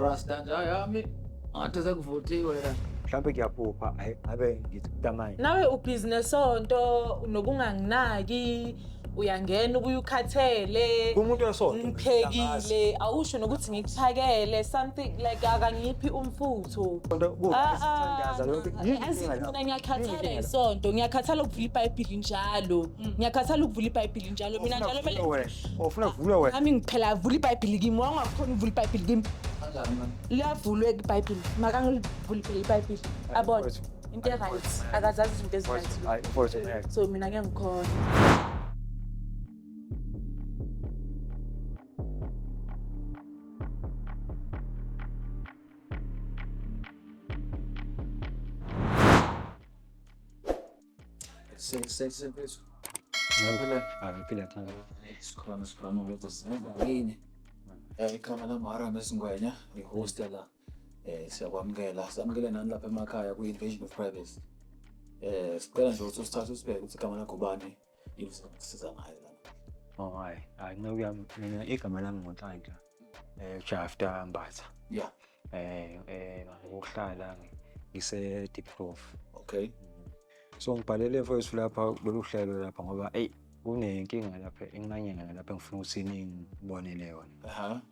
Rasta nje yami ngathi sekuvuthiwe la. Mhlawumbe kuyaphupha ngabe ngithi kutamanye. Nawe ubhizinesi sonto nokunganginaki uyangena ubuye ukhathele Kumuntu wesonto ngiphekile awusho nokuthi ngikuphakele something like akangiphi umfutho. Mina ngiyakhathala isonto ngiyakhathala ukuvula iBhayibheli njalo mina njalo mele ufuna kuvula wena nami ngiphela avula iBhayibheli kimi wangakhona ukuvula iBhayibheli kimi liyavulwa iBhayibheli makangivule iBhayibheli abona into right akazazi izinto ezirayithi so mina ngeke ngikhona. Sesephethu. Ngiphila thana. Sikhona ukuthi singene. Ikhama lami Haram Singwenya, ngihost la. Siyakwamukela. Samukele nani lapha emakhaya ku-Invasion of Privacy. Sicela nje ukuthi usithathe usibheke ukuthi igama lakho ubani, yini sisiza ngayo lana. Hayi ngiyami mina igama lami ngoNhlanhla. Jafta Mbatha. Yeah. Ukuhlala ngise Diepkloof. Okay. So ngibhalele mfowethu lapha lolu hlelo lapha ngoba kunenkinga lapha enginganyanga lapha ngifuna ukuthi ningibonele yona.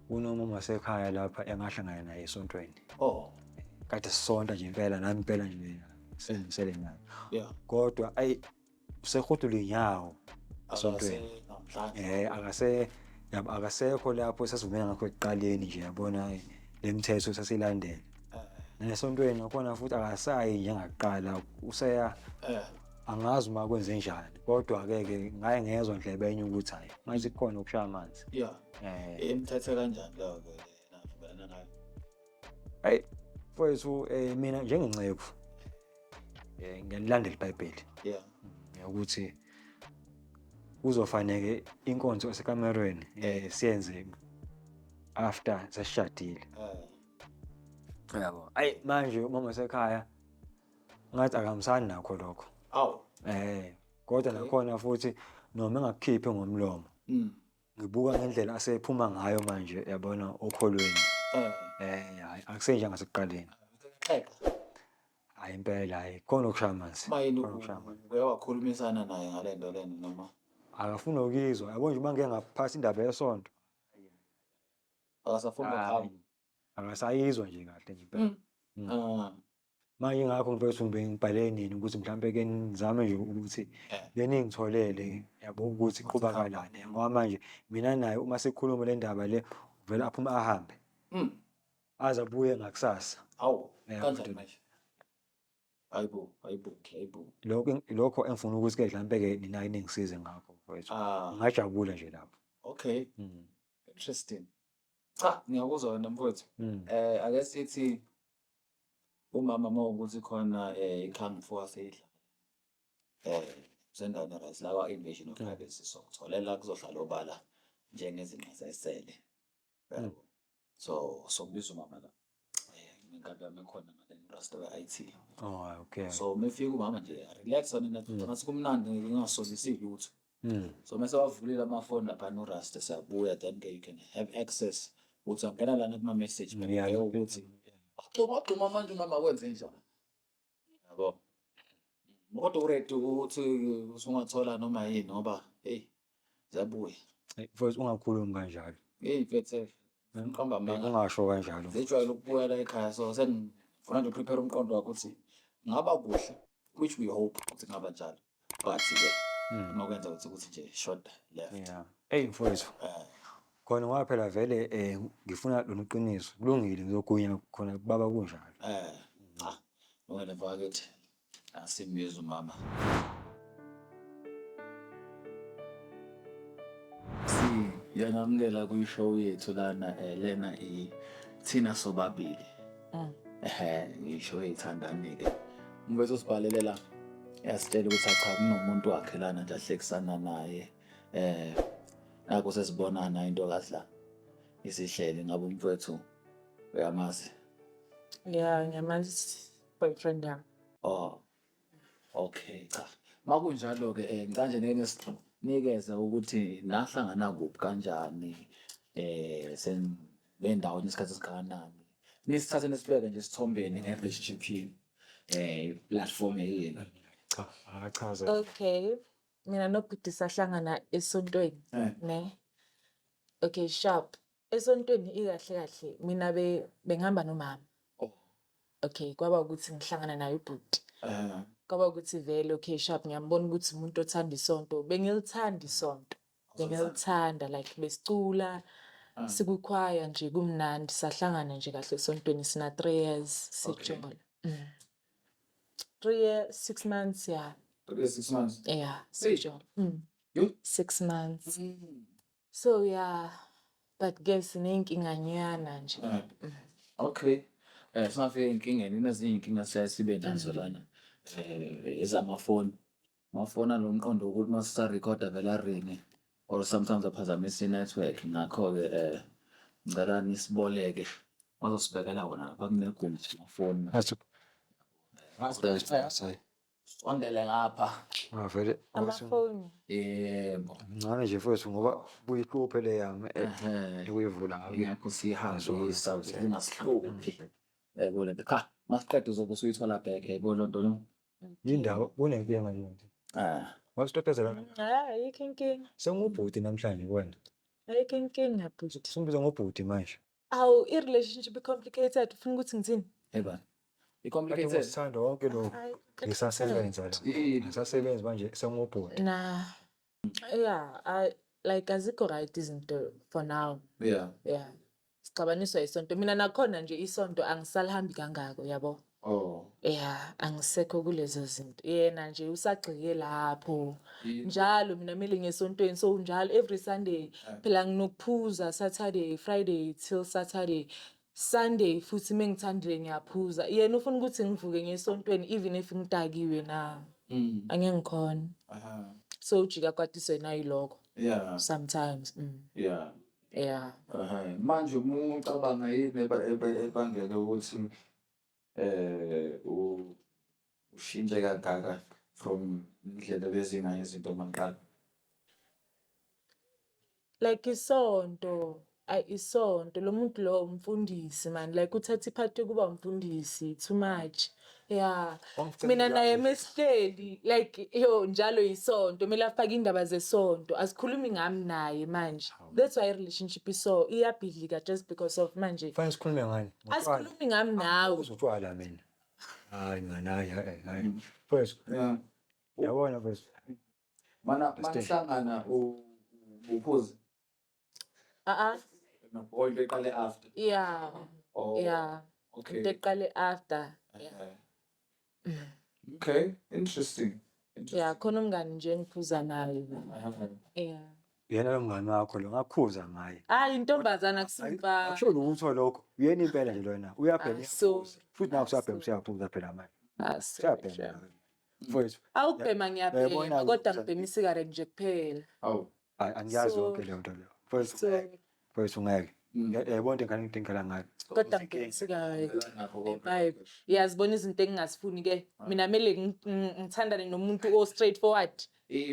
Unoma masekhaya lapha engahlangana naye esontweni. Kade sisonta nje impela nami impela nje sengisele nayo. Yeah. Kodwa usehudula inyawo esontweni. Akasekho lapho sasivumela ngakho ekuqaleni nje yabona lemithetho sasilandela. Nesontweni khona futhi akasayi njengaqala useya angazi uma kwenze njani kodwa akeke ngaye ngezwe ndlebe enye ukuthi hayi manje kukhona ukushaya amanzi. Yeah. Imthethe kanjani lo ke navumelana nayo? Mfowethu mina njengenceku ngiyalandela iBhayibheli. Yeah. Ukuthi kuzofanele inkonzo esekamerweni siyenze after sesishadile. Yabo. Manje uma sekhaya ngathi akamsani nakho lokho. Kodwa nakhona futhi noma engakukhiphi ngomlomo. Ngibuka ngendlela asephuma ngayo manje yabona okholweni. Hayi akusenje ngasekuqaleni. Hayi impela hayi khona ukushaya amanzi. Uyawakhulumisana naye ngale nto lena noma akafuna ukizwa yabo nje uma ngeke ngaphasa indaba yesonto. Akasafuna ukuhamba. Akasayizwa nje kahle nje impela. Manje ngakho mfowethu ngibhale nini ukuthi mhlambe ke ngizame nje ukuthi beningitholele yabo ukuthi iqhubeka kanjani ngoba manje mina naye uma sikhuluma le ndaba le uvela aphuma ahambe. Aze abuye ngakusasa. Kanjani manje? Hayibo. Lokho engifuna ukuthi ke mhlambe ke nina ningisize ngakho mfowethu. Ngajabula nje lapho. Okay. Interesting. Cha, ngiyakuzwa wena mfowethu. Ake sithi umama mawukuthi khona ikhanga mfowethu eyidla. Sendaweni right la kwa-Invasion of Privacy sokutholela kuzohlala obala njengezinqazesele. Yabo. So sokubiza umama la. Inkabi yami ekhona ngale Rasta we-IT. Okay. So mefika umama nje relax wena ngathi kumnandi ngingasolisi lutho. So mase wavulile amafoni lapha noRasta siyabuya then you can have access ukuthi angena lana kuma message bheke ukuthi xuma manje mama wenze njani. Yabo. Kodwa uready ukuthi usungathola noma yini ngoba ziyabuya. Mfowethu ungakhulumi kanjalo. Mfethu ngiqamba manga. Ungasho kanjalo. Sejwayele ukubuya la ekhaya so senifuna nje prepare umqondo wakho ukuthi ngaba kuhle which we hope ukuthi ngaba njalo. But ke nokwenza ukuthi nje short left. Yeah. Mfowethu. Khona ngoba phela vele ngifuna lona iqiniso kulungile ngizogunya khona baba kunjalo. Cha. Wena mfakathi asimizwe mama. Yanamukela kwi-show yethu lana lena Thina Sobabili. Ishow ethandani ke. Umfethu sibhalele la. Yasitshela ukuthi cha kunomuntu wakhe lana nje ahlekisana naye. Nako sesibonana into kahle. Isihlele ngabe umfethu uyamazi. Yeah, ngiyamazi boyfriend yami. Okay, cha. Makunjalo ke ngicanje nikeza ukuthi nahlangana kuphi kanjani bendawo nesikhathi esikanani nisithathe nesibeke nje sithombeni nge-relationship yini platform yini Cha, akachaze. Okay, mina nobhuti sahlangana esontweni ne. Okay, sharp. Esontweni ikahle kahle mina bengihamba nomama. Okay, kwaba ukuthi ngihlangana naye ubhuti. Kwaba ukuthi vele okay sharp ngiyambona ukuthi umuntu othanda isonto. Bengilithanda isonto. Bengilithanda like besicula sikukhwaya nje kumnandi sahlangana nje kahle esontweni sina 3 years sijola. 3 years 6 months yeah. 6 months. Yeah, sijola. You? 6 months. So yeah, but guess inenkinga nyana nje. Okay. Singafika enkingeni nazinye inkinga sibe nazo lana. Ezamafoni. Amafoni anomqondo ukuthi mase recorda vela ringe or sometimes aphazamisa network ngakho ke ngicela nisiboleke bazosibekela wona lapha kunegumbi amafoni. Sondele ngapha. Vele Amafoni. Yebo. ngane nje mfowethu ngoba buyihluphe le yami ukuyivula Ngakho sihambisa singasihluphi. Yebo lento cha masiqeda uzobe usuyithola back yebo lonto lo. indawo kunenkinga nje. Wasitotezela Ayikho inkinga. sengubhuti namhlanje wena. Ayikho inkinga bhuti. Simbiza ngobhuti manje. Awu i-relationship complicated ufuna ukuthi ngithini? Yebo. Kade I-complicated. ngosithanda wonke lokho. Ngisasebenza la. Ngisasebenza manje sengubhuti. Nah. Yeah, like azikho right izinto for now. Yeah. Yeah. Sicabaniswa isonto. Mina nakhona nje isonto angisalihambi kangako yabo. Oh. Yeah, angisekho kulezo zinto. Yena nje usagxike lapho. Njalo mina mele ngesontweni so njalo every Sunday phela nginokuphuza Saturday, Friday till Saturday. Sunday futhi mengithandile ngiyaphuza. Yena ufuna ukuthi ngivuke ngesontweni even if ngidakiwe na. Angeke ngikhona. So ujika kwatiswe nayiloko. Yeah. Sometimes. Yeah. Yeah. Manje ucabanga yini ebangela ukuthi ushintshe kangaka from indlela bezinga izinto maqala? Like isonto lo muntu lo umfundisi man like uthatha iphathi kuba umfundisi too much. Yeah. Mina naye mesihleli like njalo isonto mele afake indaba zesonto asikhulumi ngami naye manje. That's why relationship iyabhidlika just because of manje. Fanele sikhulume ngani? Asikhulumi ngami nawe. Uzotshwala mina. Hayi nganayi. First. Yeah. Yabona first. Manihlangana uphuze. Or into eqale after. Yeah. Oh. Yeah. Okay. Into eqale after. Yeah. Okay, interesting. Yeah, khona umngani nje engiphuza naye. Yeah. Yena lo mngani wakho lo ngakhuza ngaye. Hayi intombazana kusimba. Akusho lutho lokho. Uyena impela nje lona. Uyabhema. So Futhi nawe usabhema usiyaphuza phela manje. Usiyabhema. Mfowethu. Awubhema ngiyabhema kodwa ngibhema isigarethi nje kuphela. Awu. Angiyazi yonke leyo nto leyo. Mfowethu ngeke. Yabona ingane ngidingela ngayo. Kodwa ngibhema isigarethi. Vibe. Yazibona izinto engingazifuni ke. Mina mele ngithandane nomuntu o straightforward.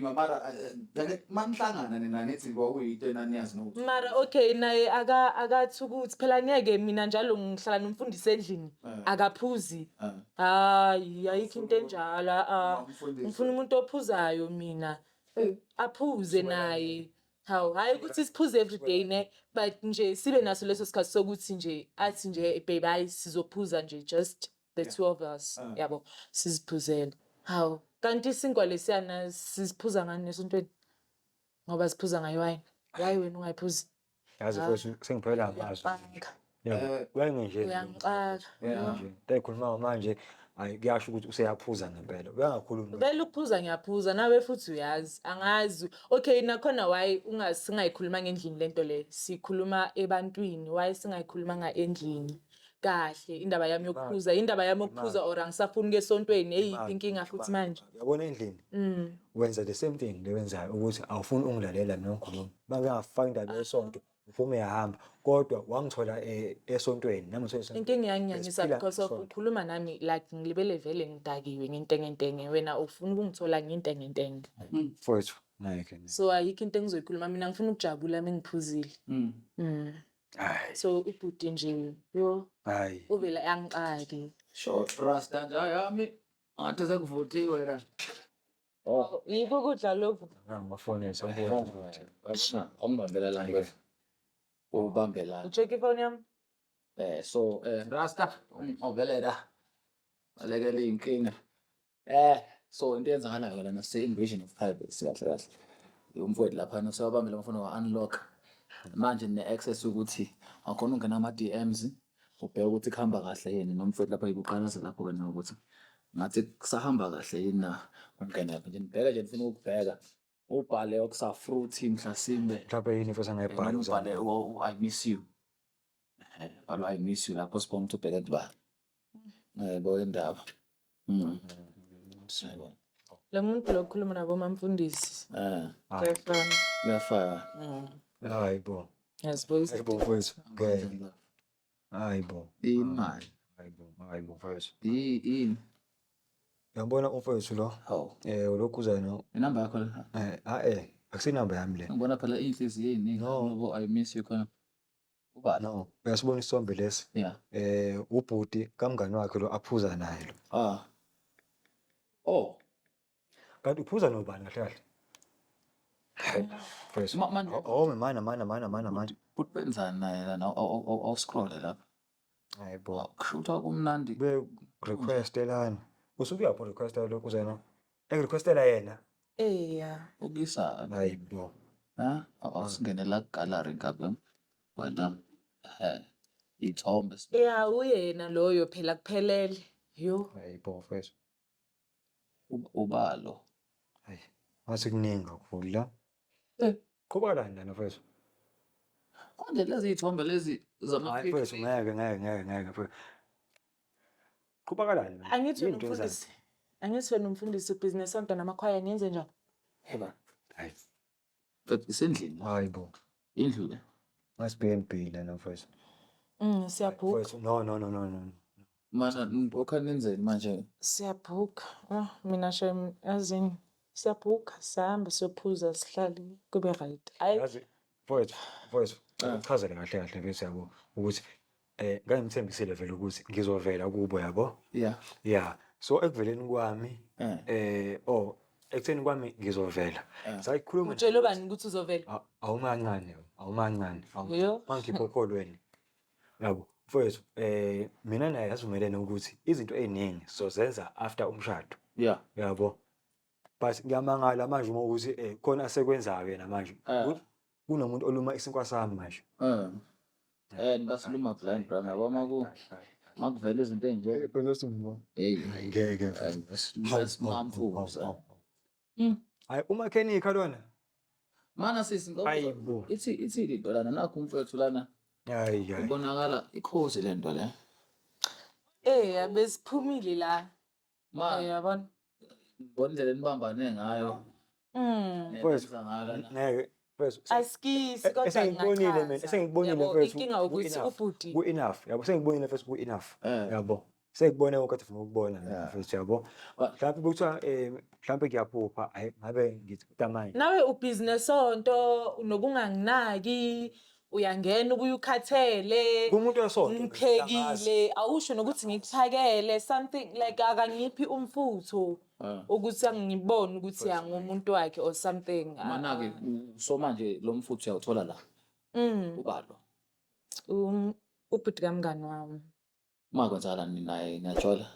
Mara manihlangana nina nithi kwakuyinto enaniyazi nokuthi. Mara okay naye akathi ukuthi phela ngeke mina njalo ngihlala nomfundisi endlini akaphuzi. Hayi ayikho into enjalo. Ngifuna umuntu ophuzayo mina. Aphuze naye. Hayi ukuthi siphuze every day ne but nje sibe naso leso sikhathi sokuthi nje athi nje babe hayi sizophuza nje just the two of us yabo siziphuzele. Kanti isinkwa lesiyana siziphuza ngani nesontweni? Ngoba siphuza ngayo wine. Why wena ungayiphuzi? Yazi mfowethu sengiphela amazi. Yebo. Nje. Uyangixaka. Nje. Dayikhuluma manje hayi kuyasho ukuthi useyaphuza ngempela. Uyangakhulumi. Vele ukuphuza ngiyaphuza nawe futhi uyazi. Angazi. Okay nakhona why singayikhuluma ngendlini lento le. Sikhuluma ebantwini. Why singayikhuluma endlini? Kahle indaba yami yokuphuza indaba yami yokuphuza or angisafuni ke sontweni eyiphi inkinga futhi manje yabona endlini wenza the same thing lewenzayo ukuthi awufuni ungilalela nongikhuluma mangafaka indaba yesonto ufuna uyahamba kodwa wangithola esontweni nami inkinga yanginyanyisa because of ukhuluma nami like ngilibele vele ngidakiwe ngentengentenge wena ufuna ukungithola ngintengentenge mfowethu ngeke so ayikho into engizoyikhuluma mina ngifuna ukujabula mengiphuzile Hayi. So ubhuti nje yo Hayi. uvela angixaki. Sure, Rasta nje yami. Ngathi sekuvuthiwe la. Oh, Yikho ukudla lokhu. Ngingafoni sonke. Awungibambela la nje. Ubambe la. Ucheck ifoni yami. So Rasta ovele la. Alekele inkinga. So into eyenzakalayo lana se-invasion of privacy kahle kahle. Umfowethu lapha sewabambela amafoni wa-unlock. Manje ne-access ukuthi akhona ungena ama-DMs ubheka ukuthi kuhamba kahle yini nomfowethu lapha ikuqalaza lapho-ke na ukuthi ngathi kusahamba kahle yini na ungena nje nibheke nje nifuna ukubheka ubhale okusafruthi mhlasimbe Mhlawumbe yini futhi angayibhala ubhale I miss you. Bhala I miss you lapho sibona ukuthi ubheke kuba yebo indaba. Lo muntu lo khuluma nabo mamfundisi. Kuyafana. Kuyafana. Hayi bo. Yazibuza. Hayi bo mfowethu. Ngeke. Hayi bo. Imali. Hayi bo mfowethu. Yini? Uyabona umfowethu lo? Hawu. Ulokhu uza no. Inamba yakho la? Akusinamba yami le. Ngibona phela inhliziyo eziningi. No, I miss you khona. Ubani? No, uyasibona isombe lesi. Yeah. Ubhuti kamngani wakhe lo aphuza naye lo. Oh. Kanti uphuza nobani kahle kahle? Mfowethu. Manje. Uthi benzani naye lana awuscroll lapha. Hayi bo. Kushuthwa kumnandi. Requestelani. Usuke uyapho requestela lokhu zena. Requestela yena. Yeah. Ukisa. Hayi bo. Awusingene la gallery ngabe. Wena ithombe. Yeah, uyena loyo phela kuphelele. Yo. Hayi bo mfowethu. Ubalo. Hayi. Mase kuningi kakhulu la. Qhubeka lana mfowethu. Manje lezi ithombe lezi Hayi mfowethu ngeke mfowethu. Qhubeka lana. Angithi wena umfundisi. Angithi wena umfundisi business sonto namakhwaya ngenze njani? Yeba. Hayi. Isendlini. Hayi bo. Indlu le. Mas-BNB lana mfowethu. Siyabhuka. No. Mana okhanenzeni manje? Siyabhuka. Mina shem yazini siyabhuka sihamba siyophuza sihlale kube right. Yazi mfowethu. Uchazele kahle bese yabo ukuthi ngangimthembisile vele ukuthi ngizovela kubo yabo. Yeah. So ekuveleni kwami ekutheni kwami ngizovela. Sayikhuluma Utshela ubani ukuthi uzovela? Awumancane. Yo. Mangiphokholweni. Yabo. Mfowethu mina naye yasivumelene ukuthi izinto eziningi sizozenza after umshado. Yeah. Yabo. But ngiyamangala manje uma ukuthi khona asekwenzayo yena manje. Kunomuntu oluma isinkwa sami manje. Basiluma blind bro yabo makuvela izinto ezinje. Ngeke. Mamfuza. Hayi umakhenika lona. Mana sisi ngoba ithi into lana nakho umfowethu lana. Hayi. Ubonakala ikhozi lento le. Abesiphumile la. Yabona. Bondlela nibambane ngayo. Ngeke. Asikisi kodwa esengibonile mina mfethu inkinga ukuthi ubhuti ku enough yabo sengibonile mfethu ku enough yabo sengibone konke kade ufuna ukubona mfethu yabo mhlawumbe bekuthiwa mhlawumbe ngiyaphupha ngabe ngithi utamanye nawe ubusiness sonto nokunganginaki uyangena ubuye ukhathele kumuntu wesonto ngiphekile awusho nokuthi ngikuphakele something like akangiphi umfutho ukuthi angibone ukuthi yangumuntu wakhe or something mana-ke so manje lo mfutho uyawuthola la ubalo ubhuti kamngani wami makwenzakalani naye niyajola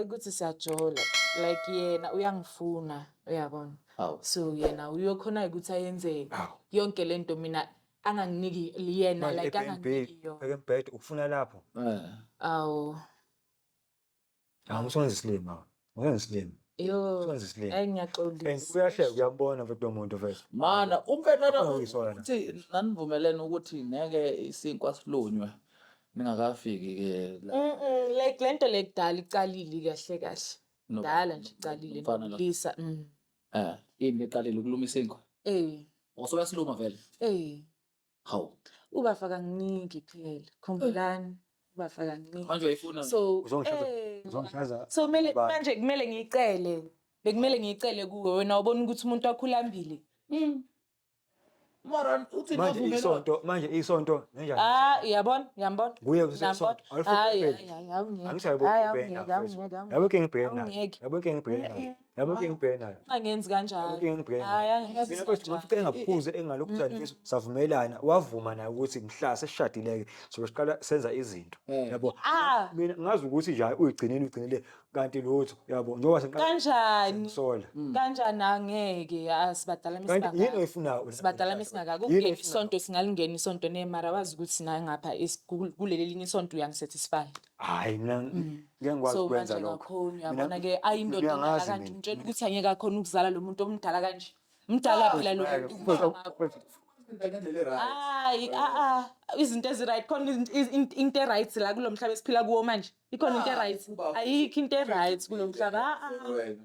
ukuthi siyajola like yena uyangifuna uyabona so yena uyokhona ukuthi ayenze yonke lento mina anganginiki yena like anganginiki yo ekembed ufuna lapho awu usonze isilima yo ngiyaxolisa uyahleka uyambona mfethu umuntu mfethu mana umfethu uthi nanivumelene ukuthi ngeke isinkwa silunywe ningakafiki-ke like lento le kudala icalile kahle dala nje icalile nolisa yini iqalile ukuluma isinkwa usoyasiluma vele hawu ubafaka nginiki phela khumbulani ubafaka nginiki manje uyayifuna so manje kumele ngiyicele bekumele ngiyicele kuwe wena ubona ukuthi umuntu wakhulambile Mara uthi Manje isonto kanjani? Uyabona? Kuye Ngiyabona. kusesonto. Hayi, Angisayiboni yabo ke ngibhekene nayo. Angenzi kanjalo. Mina mfethu ngifike ngaphuze engalokuthani mfethu savumelana wavuma naye ukuthi mhla sesishadile-ke sobe siqala senza izinto yabo. Mina ngazi ukuthi nje hayi uyigcinile kanti lutho yabo njengoba Kanjani? sola. Kanjani angeke sibadala Kanti yini oyifunayo? sibadala mesingaka kule isonto singalingena isonto nemara wazi ukuthi naye ngapha kuleli linye isonto uyangisatisfy. Hayi mina ngeke ngikwazi So ukwenza manje lokho. ngakhona uyabona ke ayindoda Mina ngazi kanje mina. ngitshela ukuthi angeke akhona ukuzala lo muntu omdala kanje. Mdala phela lo muntu. Hayi izinto ezi-right khona into e-right la kulo mhlaba esiphila kuwo manje ikhona into e-right ayikho into e-right kulo mhlaba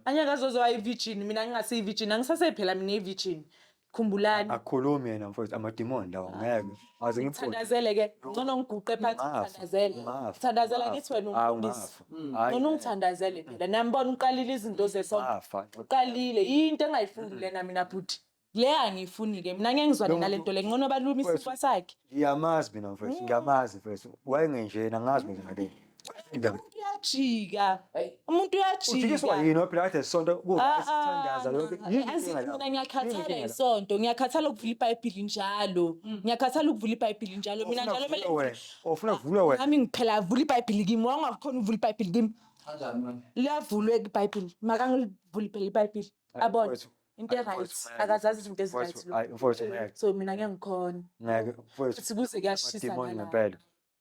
angeke azozowa i-virgin mina ngingasiyi-virgin angisasephela mina i-virgin khumbulani Akukhulumi yena mfowethu amadimoni lawo ngeke. Aze ngiphuze. thandazele ke ngcono ngiguqe phansi thandazele thandazela ngithi wena umfundisi ngcono ungithandazele phela nambona uqalile izinto zesonto uqalile into engayifuni lena mina bhuti le angiyifuni ke mina ngeke ngizwane nalento le ngcono baluma isifa sakhe Ngiyamazi mina mfowethu ngiyamazi mfowethu wayengenjena ngazi mina ngale. Umuntu Ujikiswa uyajika yini phela kade sonto kusithandaza lokho. mina ngiyakhathala isonto ngiyakhathala ukuvula iBhayibheli njalo ngiyakhathala ukuvula iBhayibheli njalo mina njalo Wena ufuna kuvula wena. nami ngiphela avula iBhayibheli kimi wangakhona ukuvula iBhayibheli kimi kanjani manje? liyavulwa iBhayibheli makangivuli phela iBhayibheli abona into e-right akazazi izinto ezi-right Hayi mfowethu ngeke. so mina ngeke ngikhona Ngeke mfowethu. sibuze kuyashisa Amadimoni ngala ngempela.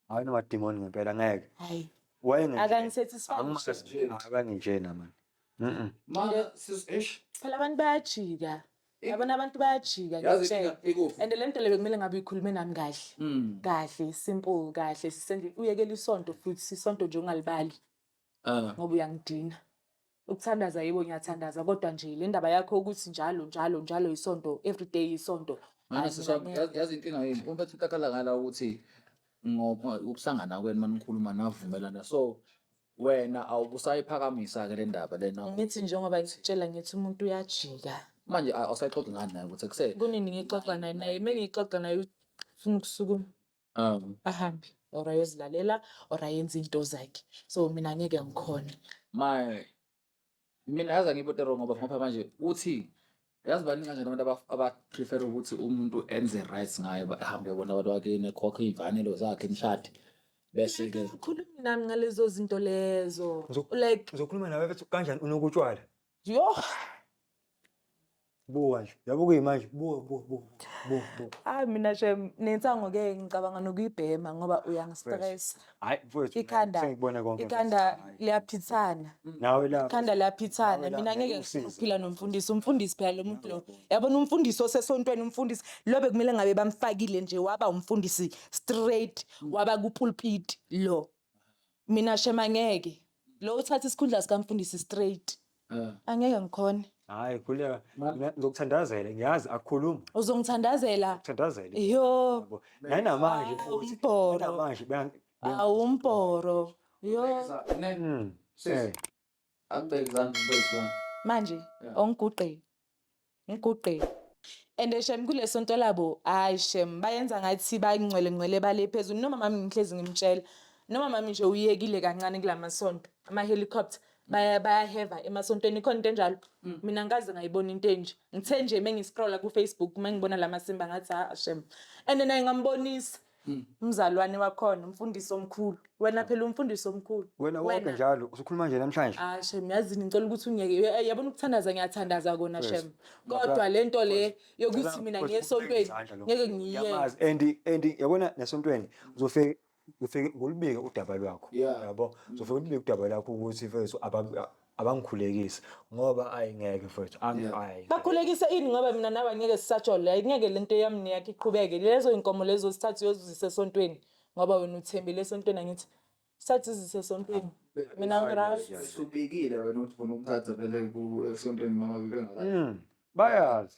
Hayi namadimoni ngempela ngeke. hayi Wayengenjena. akangisatisfy Abangenjena man. Manje sis phela abantu bayajika yabona abantu bayajika yazi ngiyakutshela. ikuphi? And lento le bekumele ngabe ikhulume nami kahle kahle simple kahle sisende uyekela isonto futhi isonto nje ungalibali ngoba uyangidina ukuthandaza yibo ngiyathandaza kodwa nje le ndaba yakho ukuthi njalo isonto everyday isonto Manje yazi inkinga yini umphethe utakala ngala ukuthi ngoba ukuhlangana kwenu manikhuluma navumelana so wena awubusayiphakamisa ke le ndaba lena ngithi njengoba ngitshela ngithi umuntu uyajika manje awusayixoxa ngani naye ukuthi kusele kunini ngixoxa naye mengixoxa naye ufuna ukusukuma ahambe or ayozilalela or ayenze into zakhe so mina ngeke ngikhona mina yazi ngiyibote wrong ngoba manje uthi yazi baningi kanjani abantu abaprefer ukuthi umuntu enze right ngayo bahambe bona abantu bakini ekhokhe iy'mfanelo zakhe nishade bese ke ukhulumi nami ngalezo zinto lezo like Ngizokhuluma nawe mfethu kanjani unokutshwala? yo Buka nje. Yabo kuyimanje buka. mina nje nensango ke ngicabanga nokuyibhema ngoba uyangistress Hayi mfowethu ikhanda sengibona konke. ikhanda liyaphithana Nawe la. ikhanda liyaphithana mina ngeke ngiphila nomfundisi phela lo muntu lo yabona umfundisi osesontweni umfundisi lo bekumele ngabe bamfakile nje waba umfundisi straight waba kupulpit lo mina shema ngeke lo uthatha isikhundla sikamfundisi straight angeke ngikhona Hayi khuleka mina ngizokuthandazela ngiyazi akukhuluma. Uzongithandazela Thandazela. yo Nanamanje umbhoro namanje awumbhoro yo akubeke izandla ubezwa manje ongiguqe ngiguqe and shem kule sonto labo hayi shem bayenza ngathi bayingcwele bale phezulu noma mami ngihlezi ngimtshela noma mami nje uyekile kancane kulamasonto ama helicopter bayaheva emasontweni khona into enjalo mina ngaze ngayibona into enje ngithe nje mengiscrolla ku Facebook mengibona lamasimba ngathi shem and naye ngambonisa umzalwane wakhona umfundisi omkhulu wena phela umfundisi omkhulu wena wonke njalo usukhuluma nje namhlanje shem yazini ngicela ukuthi ungiyeke yabona ukuthandaza ngiyathandaza kona shem kodwa lento le yokuthi mina ngiyesontweni ngeke ngiyeke and yabona nesontweni uzofika ngolibike udaba lwakho yabo uzofika ulibike udaba lakho ukuthi mfethu abangikhulekisa ngoba ayingeke mfethu ayi bakhulekise ini ngoba mina nawe ngeke sisajole ayingeke lento yami niyakhe iqhubeke lezo inkomo lezo sithathu yozisa esontweni ngoba wena uthembile esontweni angithi sithathu izise esontweni mina ngirazi subikile wena uthi ufuna ukuthatha vele ku esontweni mama bengakazi bayazi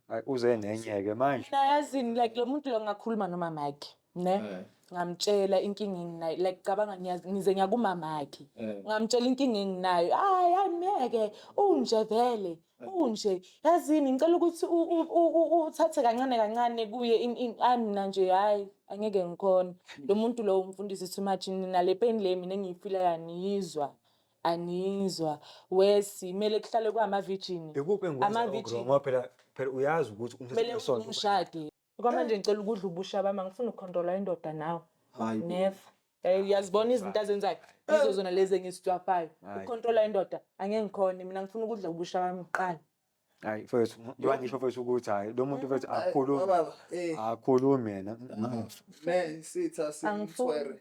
hayi uze nenyeke manje mina yazini like lo muntu lo ngakhuluma noma Mike ne ngamtshela inkinga enginayo like cabanga ngize ngiyakumamakhe ngamtshela inkinga enginayo hayi angeke unje vele unje yazini ngicela ukuthi uthathe kancane kancane kuye mina nje hayi angeke ngikhona lo muntu lo umfundisi too much nale pain le mina engiyifila anizwa wesi kumele kuhlale kwama-virgin ikuphi engikwenza ngoba phela uyazi ukuthi umthetho umshade kwamanje ngicela ukudla ubusha bami angifuni ukukhontrola indoda nawe never uyazibona izinto azenzayo yizo zona lezi engisitwafayo ukukhontrola indoda angeke ngikhone mina ngifuna ukudla ubusha bami kuqala hayi mfethu ngiba ngisho mfethu ukuthi hayi lo muntu mfethu akhulumi yena sitha simthwere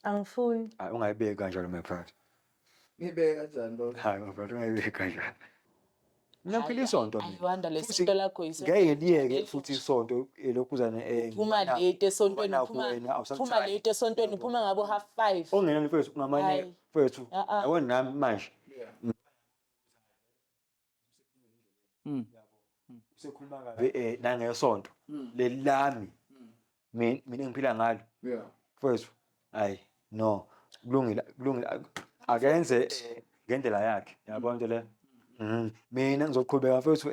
angifuni hayi ungayibeki kanjalo my brother ngibeke kanjani lo hayi my brother ungayibeki kanjalo mina phila isonto ayiwanda lesonto lakho ngeke liyeke futhi isonto elokhuzana phuma late esontweni phuma late esontweni phuma ngabo 5:30 ongenani mfethu ngamanye mfethu yabona nami manje usekhuluma kabi nangesonto leli lami mina ngiphila ngalo mfethu hayi no kulungile akenze ngendlela yakhe yabona into le mina ngizoqhubeka mfethu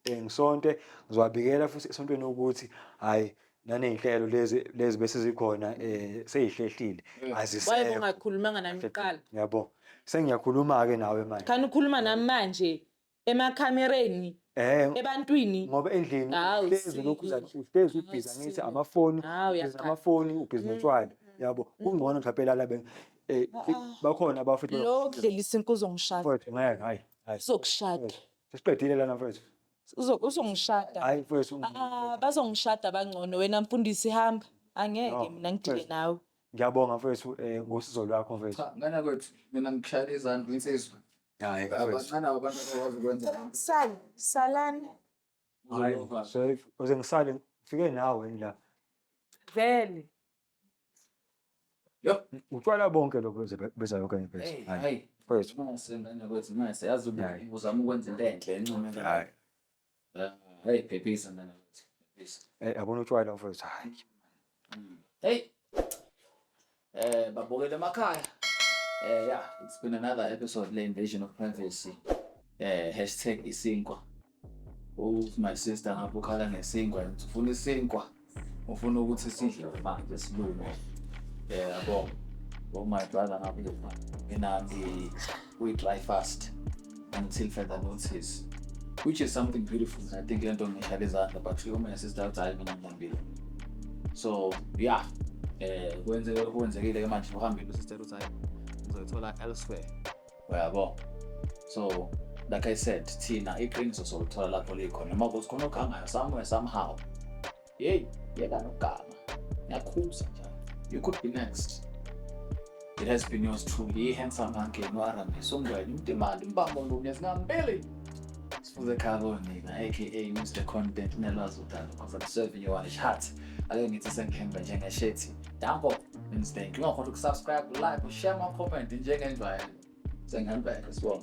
ngisonte ngizowabikela futhi esontweni ukuthi hayi naney'nhlelo lezi bese zikhona sey'hlehlile waye ungakhulumanga nami kuqala yabo sengiyakhuluma-ke nawe manje khani ukhuluma nami manje emakhamereni ebantwini ngoba endlini uhlezi lokhuzana uhlezi ubhizi angithi amafoni ubhizi notshwala yabo kungcono mhlawumbe lala bakhona abafuthi lo kudlelisa inkuzo uzongishada mfethu ngeke hayi uzokushada sesiqedile lana mfethu uzongishada hayi mfethu bazongishada bangcono wena mfundisi hamba angeke mina ngidile nawe ngiyabonga mfethu ngosizo lwakho mfethu ngana kwethu mina ngikushayela izandla insizwa hayi abancane abantu abakwazi ukwenza salani hayi so uze ngisale ngifike nawe la vele utshwala bonke lokho beza yonke impela hayi mfethu masengana kwethu mase yazi uzama ukwenza into enhle encomeka hayi hey phephisa ndana kwethu phephisa yabona utshwala mfethu hayi hey babokele emakhaya yeah, it's been another episode of Invasion of Privacy. #isinkwa. My sister ngapho khala ngesinkwa, ufuna isinkwa. Ufuna ukuthi sidle manje silungu. Yabo. My brother ngapho mina we try fast until further notice. Which is something beautiful. I think lento ngishaya izandla but my sister outside mina ngihambile. So, yeah. Kwenzekile ke manje uhambile sister outside. Uzothola elsewhere yabo so like I said thina iqiniso soluthola lapho likhona noma ukuthi khona okhangayo somewhere somehow yeka nogama ngiyakhuza njalo you could be next. It has been yours truly handsome monkey no Aramis songwena imtimali imbambo ngomnye singambili sifuze khalo nina aka Mr Content nelwazi udala because I'm serving you on a chat ake ngithi sengihamba njengeshethi dambo Wednesday ngingakhohlwa ukusubscribe like ushare ama comment njengendlela sengihamba as well.